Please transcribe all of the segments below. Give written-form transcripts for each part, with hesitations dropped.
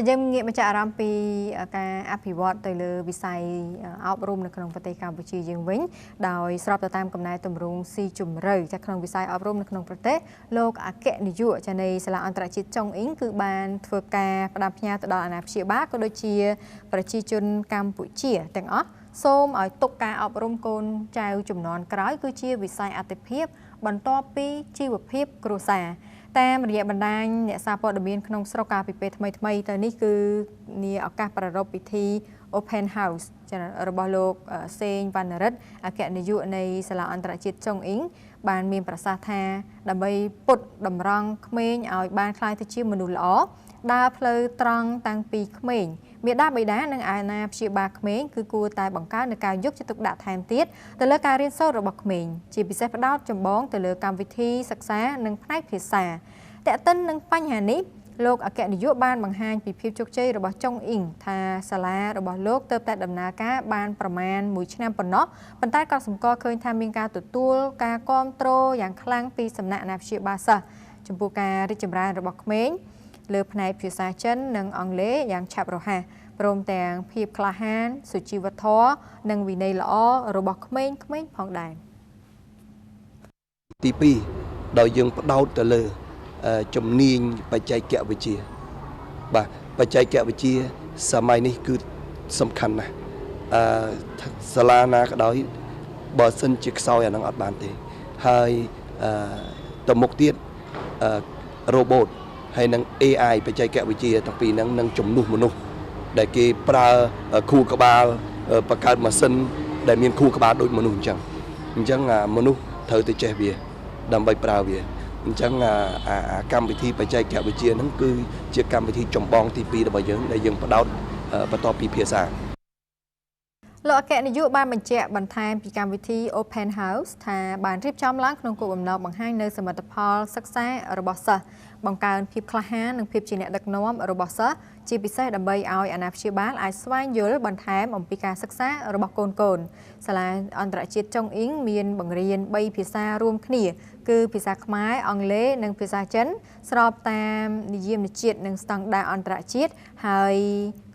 យើងងាកមកចាក់អារម្មណ៍ពីការអភិវឌ្ឍទៅលើវិស័យអប់រំនៅក្នុងប្រទេសកម្ពុជាយើងវិញដោយស្របទៅតាមកំណែទម្រង់ស៊ីជម្រៅចាក្នុងវិស័យអប់រំនៅក្នុងប្រទេសលោកអគ្គនាយកចានៃសាលាអន្តរជាតិចុងអ៊ីងគឺបានធ្វើការផ្ដាំផ្ញើទៅដល់អាណាព្យាបាលក៏ដូចជាប្រជាជនកម្ពុជាទាំងអស់សូមឲ្យទុកការអប់រំកូនចៅជំនាន់ក្រោយគឺជាវិស័យអាទិភាពបន្ទាប់ពីជីវភាពគ្រួសារតាមរយៈបណ្ដាញអ្នកសារព័ត៌មានក្នុងស្រុកកាលពីពេលថ្មីទៅនេះគឺនាឱកាសប្រារព្ធពិធី Open House របស់លោកសេងវណ្ណរិទ្ធអគ្គនាយកនៃសាលាអន្តរជាតិចុងអ៊ីងបានមានប្រសាសន៍ថាដើម្បីពុតតម្រង់ក្មេងឲ្យបានក្លាយទៅជាមនុស្សល្អដើរផ្លូវត្រង់តាំងពីក្មេងមាតាបិតានិងអាណាព្យាបាលក្មេងគឺគួរតែបង្កើននូវការយកចិត្តទុកដាក់ថែមទៀតទៅលើការរៀនសូត្ររបស់ក្មេងជាពិសេសផ្ដោតចម្បងទៅលើកម្មវិធីសិក្សានិងផ្នែកភាសាតែកតិននឹងបញ្ហានេះលោកអគ្គនាយកបានបង្ហាញពីភាពជោគជ័យរបស់ចុងអ៊ីងថាសាលារបស់លោកទើបតែដំណើរការបានប្រមាណ1ឆ្នាំប៉ុណ្ណោះប៉ុន្តែក៏សម្គាល់ឃើញថាមានការទទួលការគាំទ្រយ៉ាងខ្លាំងពីសំណាក់អាណាព្យាបាលសិស្សចំពោះការរីកចម្រើនរបស់ក្មេងលើផ្នែកភាសាចិននិងអង់គ្លេសយ៉ាងឆាប់រហ័សព្រមទាំងភាពក្លាហានសុជីវធម៌និងវិន័យល្អរបស់ក្មេងៗផងដែរទី2ដោយយើងផ្ដោតទៅលើជំនាញបច្ចេកវិទ្យាបាទបច្ចេកវិទ្យាសម័យនេះគឺសំខាន់ណាស់សាលាណាក៏ដោយបើសិនជាខ្សោយអានឹងអត់បានទេហើយទៅមុខទៀតrobot ហើយនឹង AI បច្ចេកវិទ្យាទាំងពីរហ្នឹងនឹងជំនួសមនុស្សដែលគេប្រើខួរក្បាលបង្កើតម៉ាស៊ីនដែលមានខួរក្បាលដូចមនុស្សអញ្ចឹងមនុស្សត្រូវទៅចេះវាដើម្បីប្រើវាអញ្ចឹងកម្មវិធីបច្ចេកវិទ្យាហ្នឹងគឺជាកម្មវិធីចម្បងទី2របស់យើងដែលយើងផ្ដោតបន្តពីភាសាលោកអគ្គនាយកបានបញ្ជាក់បន្ថែមពីកម្មវិធី Open House ថាបានរៀបចំឡើងក្នុងគោលបំណងបង្ហាញនៅសមិទ្ធផលសិក្សារបស់សិស្សបង្កើនភាពក្លាហាននិងភាពជាអ្នកដឹកនាំរបស់សិស្សជាពិសេសដើម្បីឲ្យអាណាព្យាបាលអាចស្វែងយល់បន្ថែមអំពីការសិក្សារបស់កូនសាលាអន្តរជាតិចុងអ៊ីងមានបង្រៀន3ភាសារួមគ្នាគឺភាសាខ្មែរអង់គ្លេសនិងភាសាចិនស្របតាមនិយមជាតិនិងស្តង់ដារអន្តរជាតិហើយ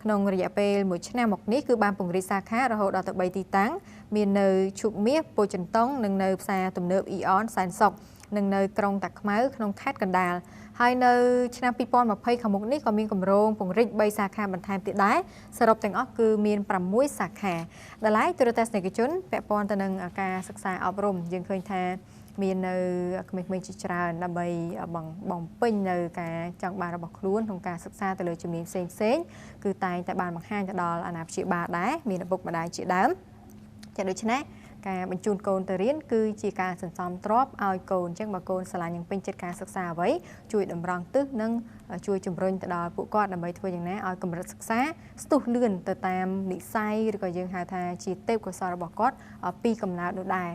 ក្នុងរយៈពេល1ឆ្នាំមកនេះគឺបានពង្រីកសាខារហូតដល់ទៅ3ទីតាំងមាននៅឈុកមាសពោចិនតុងនិងនៅផ្សារទំនើប Aeon សែនសុខនិងនៅក្រុងតាខ្មៅក្នុងខេត្តកណ្ដាលហើយនៅឆ្នាំ2020ខាងមុខនេះក៏មានគម្រោងពង្រីក3សាខាបន្ថែមទៀតដែរសរុបទាំងអស់គឺមាន6សាខាដែលឡែកទូរទស្សនិកជនពាក់ព័ន្ធទៅនឹងការសិក្សាអប់រំយើងឃើញថាមាននៅក្មេងៗជាច្រើនដើម្បីបំពេញនៅការចង់បានរបស់ខ្លួនក្នុងការសិក្សាទៅលើជំនាញផ្សេងគឺតែងតែបានបង្ហាញទៅដល់អាណាព្យាបាលដែរមានឪពុកម្ដាយជាដើមចាដូច្នេះការបញ្ជូនកូនទៅរៀនគឺជាការសន្សំទ្រព្យឲ្យកូនអញ្ចឹងបើកូនស្រឡាញ់នឹងពេញចិត្តការសិក្សាអ្វីជួយតម្រង់ទិសនិងជួយជំរុញទៅដល់ពួកគាត់ដើម្បីធ្វើយ៉ាងណាឲ្យកម្រិតសិក្សាស្ទុះលឿនទៅតាមនិស្ស័យឬក៏យើងហៅថាជាទេពកោសល្យរបស់គាត់ពីកំណើតនោះដែរ